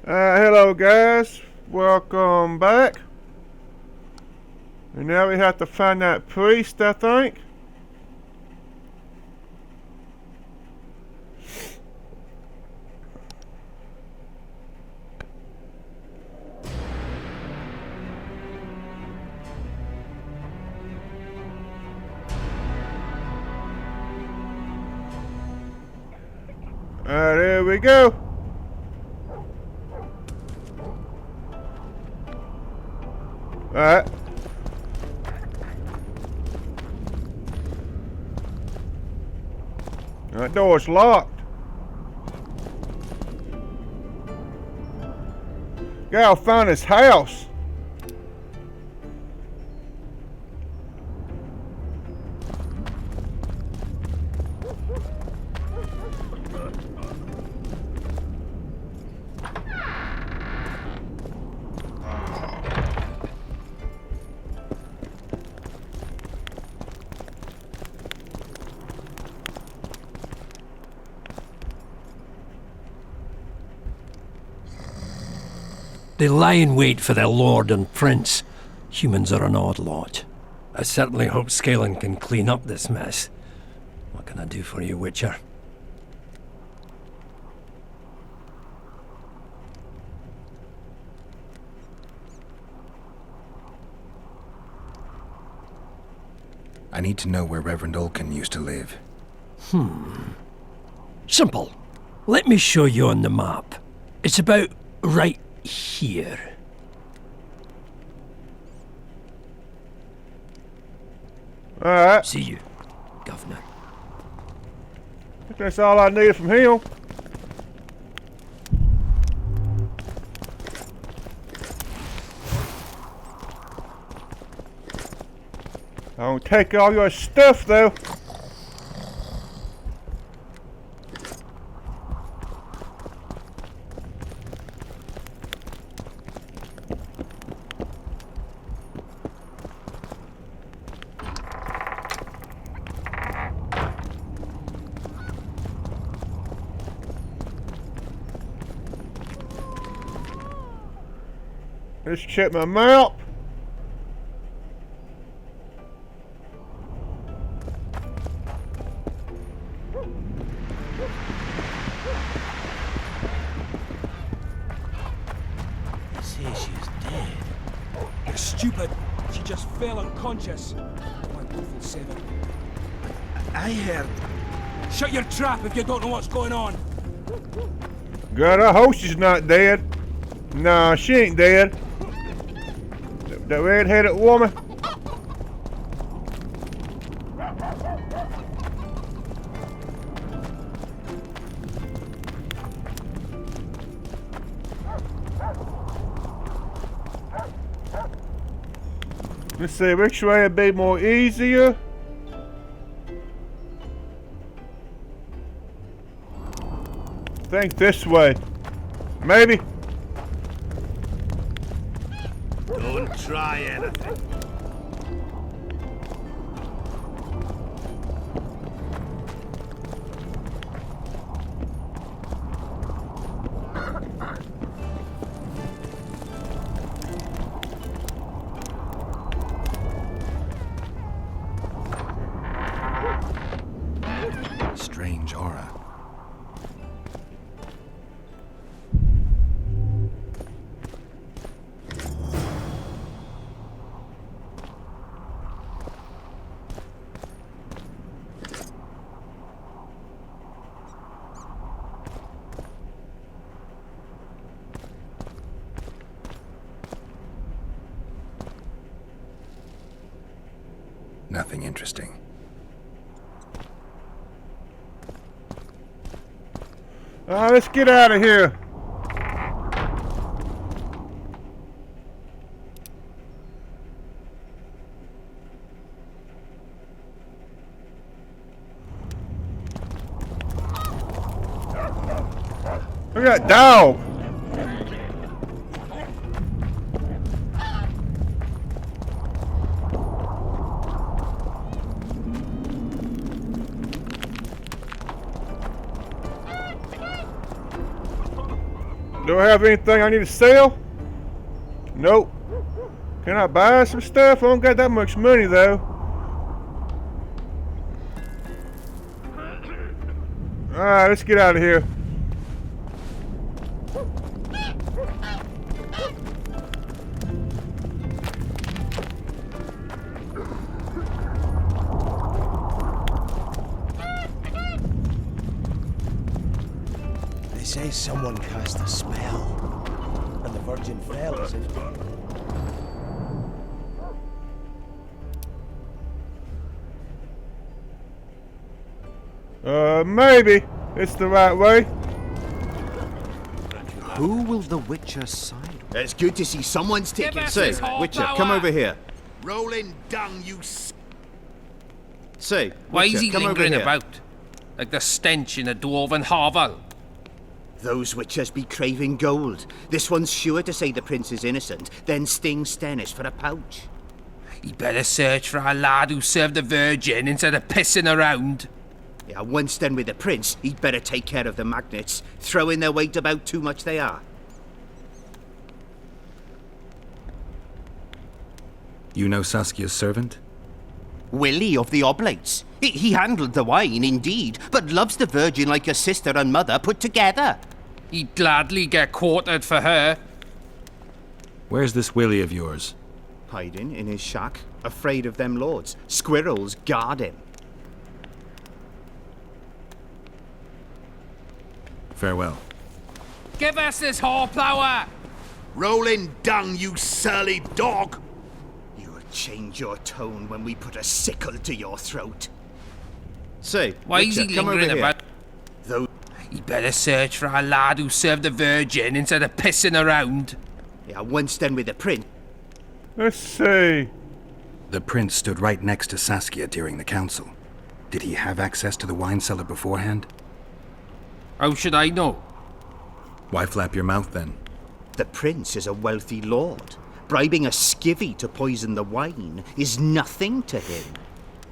Hello guys, welcome back. And now we have to find that priest, I think. There we go. Alright. That door's locked. Gotta find his house. They lie in wait for their lord and prince. Humans are an odd lot. I certainly hope Scanlan can clean up this mess. What can I do for you, Witcher? I need to know where Reverend Olkin used to live. Simple. Let me show you on the map. It's about right here. Alright. See you, Governor. That's all I needed from him. Don't take all your stuff though. Let's check my map. They say she's dead. You're stupid. She just fell unconscious. My woeful seven. I heard. Shut your trap if you don't know what's going on. God, I hope she's not dead. Nah, she ain't dead. That red-headed woman. Let's see, which way would be more easier? I think this way. Maybe. Don't try anything. Strange aura. Nothing interesting. Let's get out of here. Look at that dog. Do I have anything I need to sell? Nope. Can I buy some stuff? I don't got that much money though. Alright, let's get out of here. They say someone cast a spell, and the Virgin fell as if dead. Maybe. It's the right way. Who will the Witcher side with? It's good to see someone's taking. Say, Witcher, come over here. Rolling dung, you. Say, Why Witcher, is he come over lingering here. about? Like the stench in a dwarven hovel? Those witches be craving gold. This one's sure to say the prince is innocent, then sting Stennis for a pouch. He better search for a lad who served the Virgin instead of pissing around. Yeah, once done with the prince, he'd better take care of the magnets. Throwing their weight about too much they are. You know Saskia's servant? Willie of the Oblates. He handled the wine, indeed, but loves the Virgin like a sister and mother put together. He'd gladly get quartered for her. Where's this Willie of yours? Hiding in his shack, afraid of them lords. Squirrels guard him. Farewell. Give us this horplower! Rolling dung, you surly dog! You will change your tone when we put a sickle to your throat. Say, Why is Witcher, he come over lingering here. about? Though, He better search for a lad who served the Virgin instead of pissing around. yeah, once done with the prince, Let's see. The prince stood right next to Saskia during the council. Did he have access to the wine cellar beforehand? How should I know? Why flap your mouth then? the prince is a wealthy lord. Bribing a skivvy to poison the wine is nothing to him.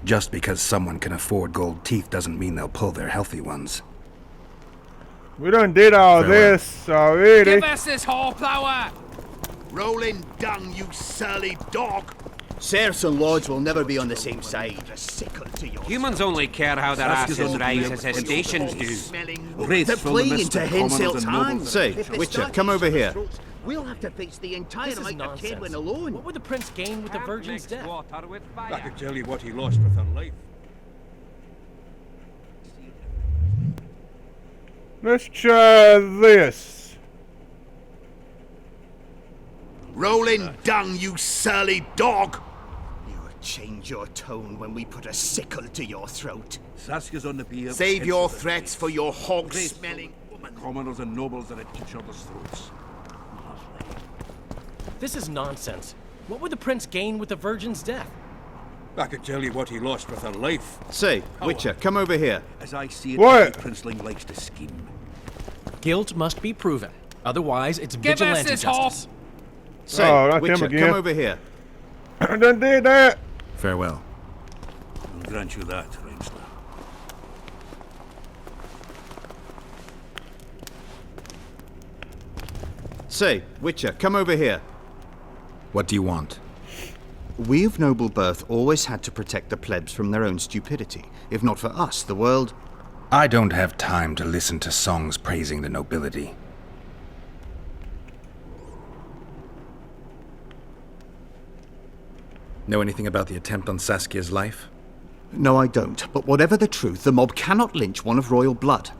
Just because someone can afford gold teeth doesn't mean they'll pull their healthy ones. We done did all Farewell. this already. Give us this horplower! Rolling dung, you surly dog! Serfs and lords will never be on the same side. A sickle to your Humans only care how their asses rise as their stations do. They're playing into Henselt's hands. Say, If they Witcher, start come over using here. throats, we'll have to face the entire This is amount of nonsense. Kedwin alone. What would the prince gain with the Virgin's death? I could tell you what he lost with her life. Let's try this. Rolling dung, you surly dog! You will change your tone when we put a sickle to your throat. Saskia's on the pier. Save your threats for your hog-smelling woman. Commoners and nobles are at each other's throats. This is nonsense. What would the prince gain with the Virgin's death? I could tell you what he lost with her life. Say, Witcher, come over here. As I see it, What? every princeling likes to scheme. Guilt must be proven. Otherwise, it's Give us vigilante this justice. Say, Oh, not him Witcher, again. come over here. I done did that. Farewell. I'll grant you that, Rainsler. Say, Witcher, come over here. What do you want? We of noble birth always had to protect the plebs from their own stupidity. If not for us, the world... I don't have time to listen to songs praising the nobility. Know anything about the attempt on Saskia's life? No, I don't. But whatever the truth, the mob cannot lynch one of royal blood.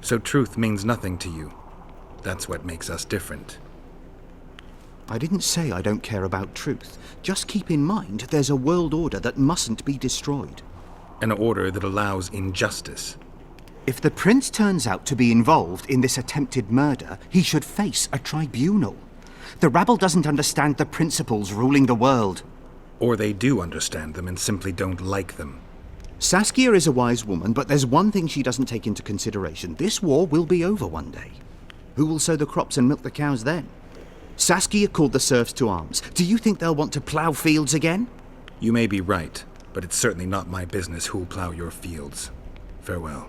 So truth means nothing to you. That's what makes us different. I didn't say I don't care about truth. Just keep in mind there's a world order that mustn't be destroyed. An order that allows injustice. If the prince turns out to be involved in this attempted murder, he should face a tribunal. The rabble doesn't understand the principles ruling the world. Or they do understand them and simply don't like them. Saskia is a wise woman, but there's one thing she doesn't take into consideration. This war will be over one day. Who will sow the crops and milk the cows then? Saskia called the serfs to arms. Do you think they'll want to plough fields again? You may be right, but it's certainly not my business who'll plow your fields. Farewell.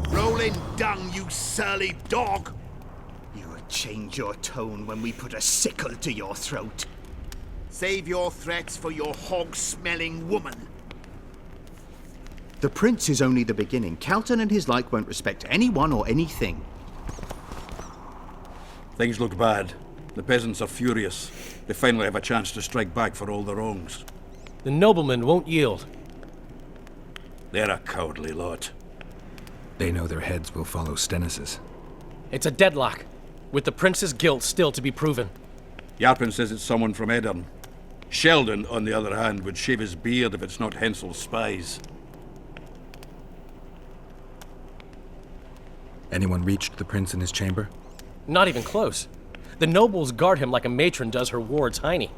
Rolling dung, you surly dog! Change your tone when we put a sickle to your throat. Save your threats for your hog-smelling woman. The prince is only the beginning. Calton and his like won't respect anyone or anything. Things look bad. The peasants are furious. They finally have a chance to strike back for all the wrongs. The noblemen won't yield. They're a cowardly lot. They know their heads will follow Stennis's. It's a deadlock, with the prince's guilt still to be proven. Yarpin says it's someone from Edirn. Sheldon, on the other hand, would shave his beard if it's not Hensel's spies. Anyone reached the prince in his chamber? Not even close. The nobles guard him like a matron does her ward's hiney.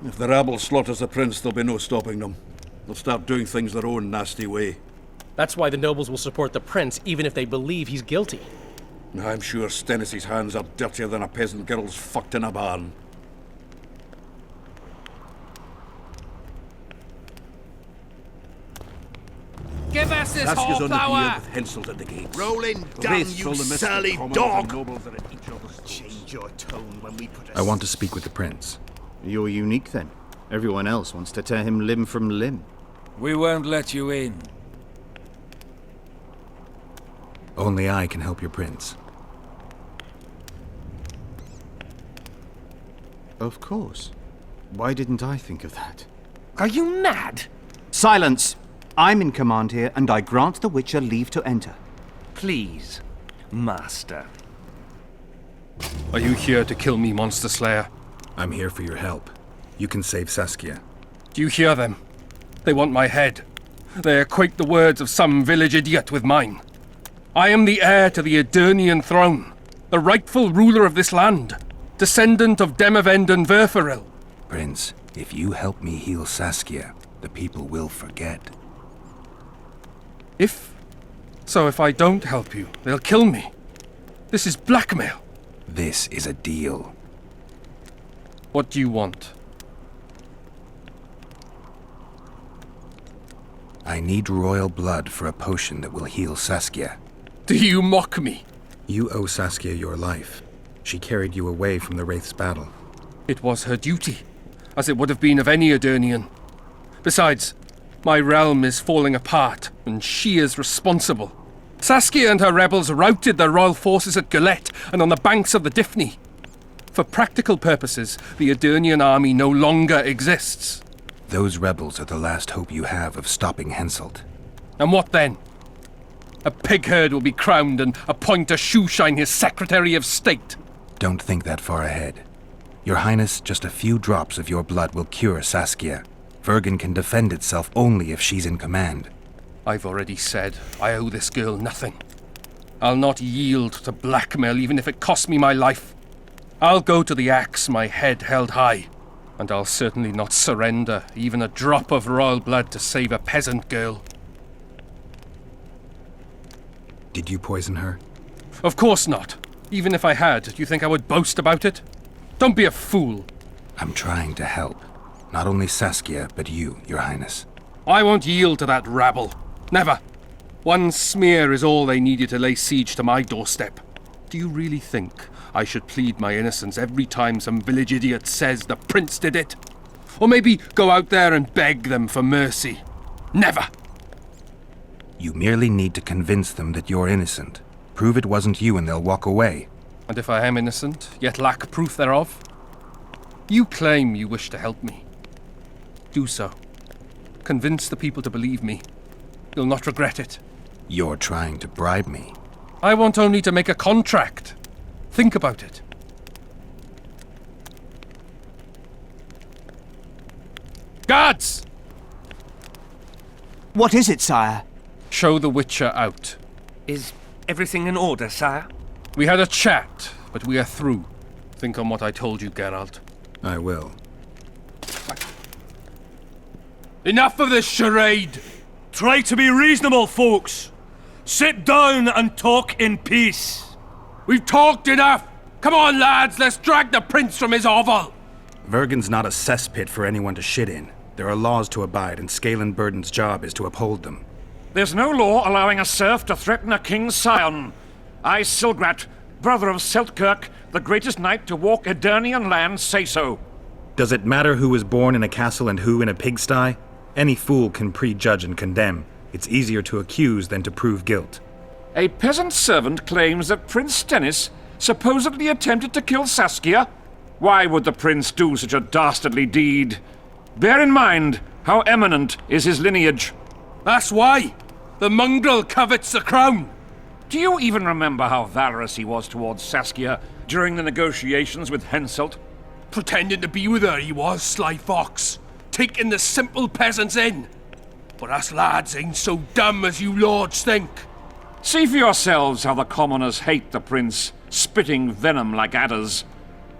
If the rabble slaughters the prince, there'll be no stopping them. They'll start doing things their own nasty way. That's why the nobles will support the prince, even if they believe he's guilty. I'm sure Stennis's hands are dirtier than a peasant girl's fucked in a barn. Give us this Saskia's whole on the pier flower! with Hensel's at the gates. Rolling The down, wraiths you fill the mist with surly commons dog! and nobles are at each other's throats. Change your tone when we put a... I want to speak with the prince. You're unique then. Everyone else wants to tear him limb from limb. We won't let you in. Only I can help your prince. Of course. Why didn't I think of that? Are you mad? Silence! I'm in command here, and I grant the Witcher leave to enter. Please, Master. Are you here to kill me, Monster Slayer? I'm here for your help. You can save Saskia. Do you hear them? They want my head. They equate the words of some village idiot with mine. I am the heir to the Edirnian throne, the rightful ruler of this land, descendant of Demavend and Verferil. Prince, if you help me heal Saskia, the people will forget. So if I don't help you, they'll kill me. This is blackmail. This is a deal. What do you want? I need royal blood for a potion that will heal Saskia. Do you mock me? You owe Saskia your life. She carried you away from the Wraith's battle. It was her duty, as it would have been of any Edirnian. Besides, my realm is falling apart, and she is responsible. Saskia and her rebels routed the royal forces at Gullet and on the banks of the Dyfni. For practical purposes, the Edirnian army no longer exists. Those rebels are the last hope you have of stopping Henselt. And what then? A pig herd will be crowned and appoint a shoeshine his Secretary of State. Don't think that far ahead. Your Highness, just a few drops of your blood will cure Saskia. Vergen can defend itself only if she's in command. I've already said I owe this girl nothing. I'll not yield to blackmail even if it costs me my life. I'll go to the axe, my head held high. And I'll certainly not surrender even a drop of royal blood to save a peasant girl. Did you poison her? Of course not. Even if I had, do you think I would boast about it? Don't be a fool. I'm trying to help. Not only Saskia, but you, Your Highness. I won't yield to that rabble. Never. One smear is all they needed to lay siege to my doorstep. Do you really think I should plead my innocence every time some village idiot says the prince did it? Or maybe go out there and beg them for mercy? Never! You merely need to convince them that you're innocent. Prove it wasn't you and they'll walk away. And if I am innocent, yet lack proof thereof? You claim you wish to help me. Do so. Convince the people to believe me. You'll not regret it. You're trying to bribe me. I want only to make a contract. Think about it. Guards! What is it, sire? Show the Witcher out. Is everything in order, sire? We had a chat, but we are through. Think on what I told you, Geralt. I will. Enough of this charade! Try to be reasonable, folks. Sit down and talk in peace. We've talked enough! Come on, lads, let's drag the prince from his hovel! Vergen's not a cesspit for anyone to shit in. There are laws to abide, and Scalen Burden's job is to uphold them. There's no law allowing a serf to threaten a king's scion. I, Silgrat, brother of Seltkirk, the greatest knight to walk Edirnian land, say so. Does it matter who was born in a castle and who in a pigsty? Any fool can prejudge and condemn. It's easier to accuse than to prove guilt. A peasant servant claims that Prince Stennis supposedly attempted to kill Saskia. Why would the prince do such a dastardly deed? Bear in mind how eminent is his lineage. That's why. The mongrel covets the crown. Do you even remember how valorous he was towards Saskia during the negotiations with Henselt? Pretending to be with her, he was, sly fox. Taking the simple peasants in. But us lads ain't so dumb as you lords think. See for yourselves how the commoners hate the prince, spitting venom like adders.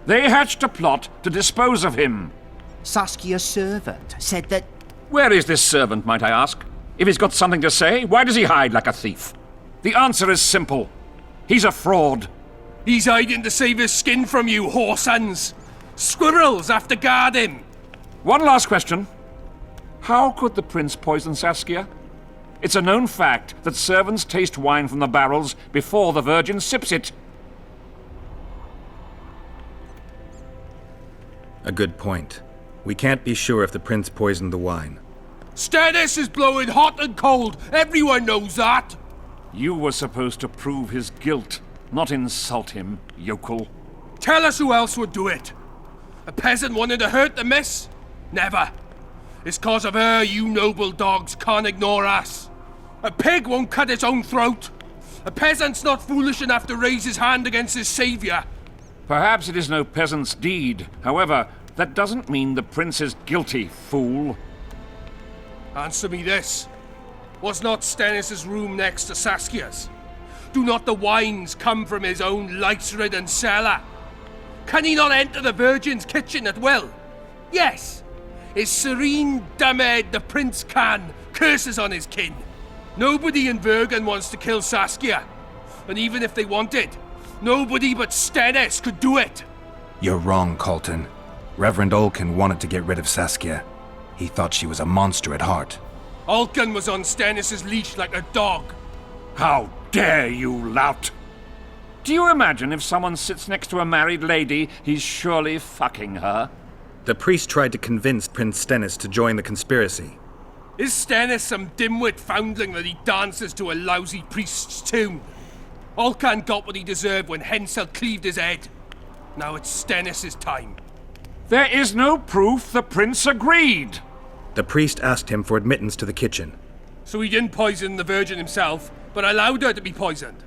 They hatched a plot to dispose of him. Saskia's servant said that... Where is this servant, might I ask? If he's got something to say, why does he hide like a thief? The answer is simple. He's a fraud. He's hiding to save his skin from you, whoresons. Squirrels have to guard him. One last question. How could the prince poison Saskia? It's a known fact that servants taste wine from the barrels before the Virgin sips it. A good point. We can't be sure if the prince poisoned the wine. Stennis is blowing hot and cold. Everyone knows that. You were supposed to prove his guilt, not insult him, yokel. Tell us who else would do it. A peasant wanting to hurt the miss? Never. It's cause of her you noble dogs can't ignore us. A pig won't cut its own throat. A peasant's not foolish enough to raise his hand against his saviour. Perhaps it is no peasant's deed. However, that doesn't mean the prince is guilty, fool. Answer me this. Was not Stennis' room next to Saskia's? Do not the wines come from his own lice-ridden cellar? Can he not enter the Virgin's kitchen at will? Yes. His serene dumbhead the prince can, curses on his kin. Nobody in Vergen wants to kill Saskia. And even if they wanted, nobody but Stennis could do it. You're wrong, Colton. Reverend Olkin wanted to get rid of Saskia. He thought she was a monster at heart. Olkin was on Stennis' leash like a dog. How dare you, lout! Do you imagine if someone sits next to a married lady, he's surely fucking her? The priest tried to convince Prince Stennis to join the conspiracy. Is Stennis some dimwit foundling that he dances to a lousy priest's tune? Olcan got what he deserved when Henselt cleaved his head. Now it's Stennis' time. There is no proof the prince agreed. The priest asked him for admittance to the kitchen. So he didn't poison the Virgin himself, but allowed her to be poisoned.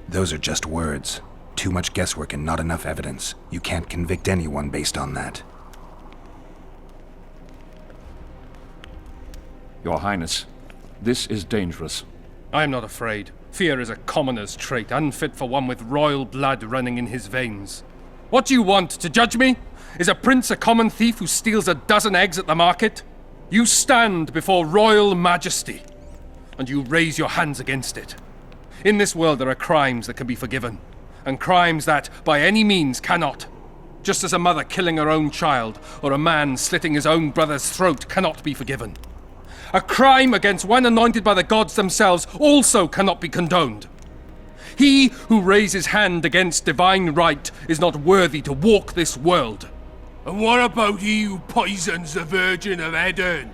Those are just words. Too much guesswork and not enough evidence. You can't convict anyone based on that. Your Highness, this is dangerous. I am not afraid. Fear is a commoner's trait, unfit for one with royal blood running in his veins. What do you want, to judge me? Is a prince a common thief who steals a dozen eggs at the market? You stand before royal majesty, and you raise your hands against it. In this world there are crimes that can be forgiven, and crimes that, by any means, cannot. Just as a mother killing her own child, or a man slitting his own brother's throat cannot be forgiven. A crime against one anointed by the gods themselves also cannot be condoned. He who raises hand against divine right is not worthy to walk this world. And what about he who poisons the Virgin of Edirn?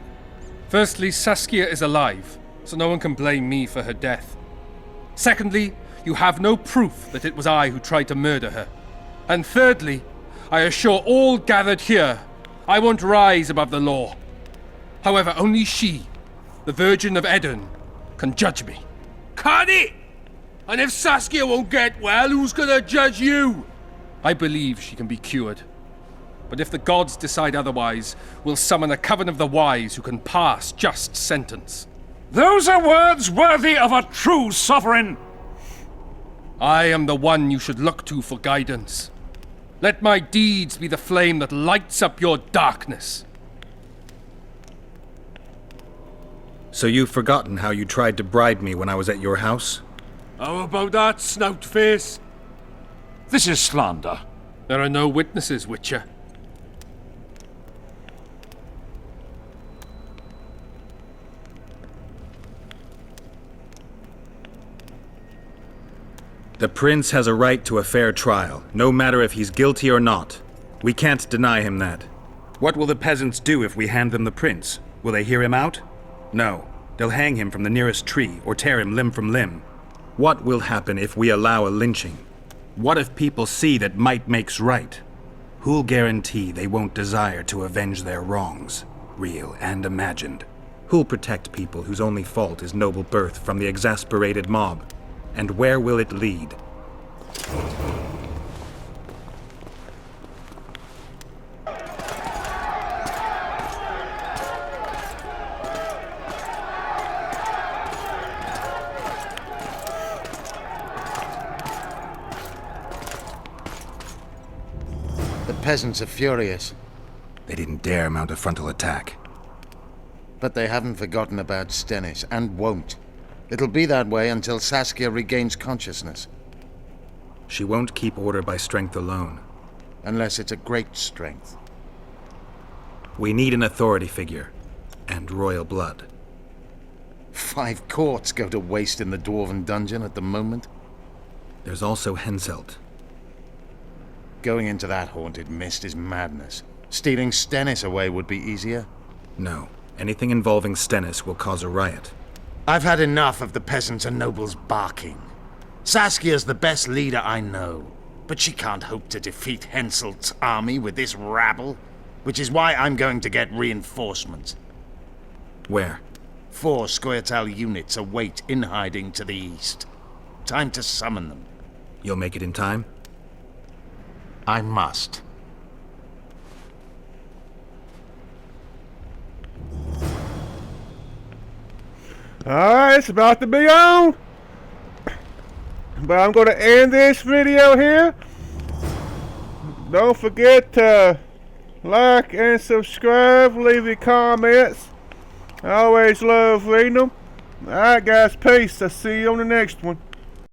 Firstly, Saskia is alive, so no one can blame me for her death. Secondly, you have no proof that it was I who tried to murder her. And thirdly, I assure all gathered here, I won't rise above the law. However, only she, the Virgin of Edirn, can judge me. Can he? And if Saskia won't get well, who's gonna judge you? I believe she can be cured. But if the gods decide otherwise, we'll summon a coven of the wise who can pass just sentence. Those are words worthy of a true sovereign! I am the one you should look to for guidance. Let my deeds be the flame that lights up your darkness. So you've forgotten how you tried to bribe me when I was at your house? How about that, snout face? This is slander. There are no witnesses, Witcher. The prince has a right to a fair trial, no matter if he's guilty or not. We can't deny him that. What will the peasants do if we hand them the prince? Will they hear him out? No. They'll hang him from the nearest tree or tear him limb from limb. What will happen if we allow a lynching? What if people see that might makes right? Who'll guarantee they won't desire to avenge their wrongs, real and imagined? Who'll protect people whose only fault is noble birth from the exasperated mob? And where will it lead? The peasants are furious. They didn't dare mount a frontal attack. But they haven't forgotten about Stennis, and won't. It'll be that way until Saskia regains consciousness. She won't keep order by strength alone. Unless it's a great strength. We need an authority figure. And royal blood. 5 courts go to waste in the Dwarven dungeon at the moment. There's also Henselt. Going into that haunted mist is madness. Stealing Stennis away would be easier. No. Anything involving Stennis will cause a riot. I've had enough of the peasants and nobles barking. Saskia's the best leader I know, but she can't hope to defeat Henselt's army with this rabble, which is why I'm going to get reinforcements. Where? 4 Scoia'tael units await in hiding to the east. Time to summon them. You'll make it in time? I must. Alright, it's about to be on. But I'm going to end this video here. Don't forget to like and subscribe, leave your comments. I always love reading them. Alright guys, peace. I'll see you on the next one.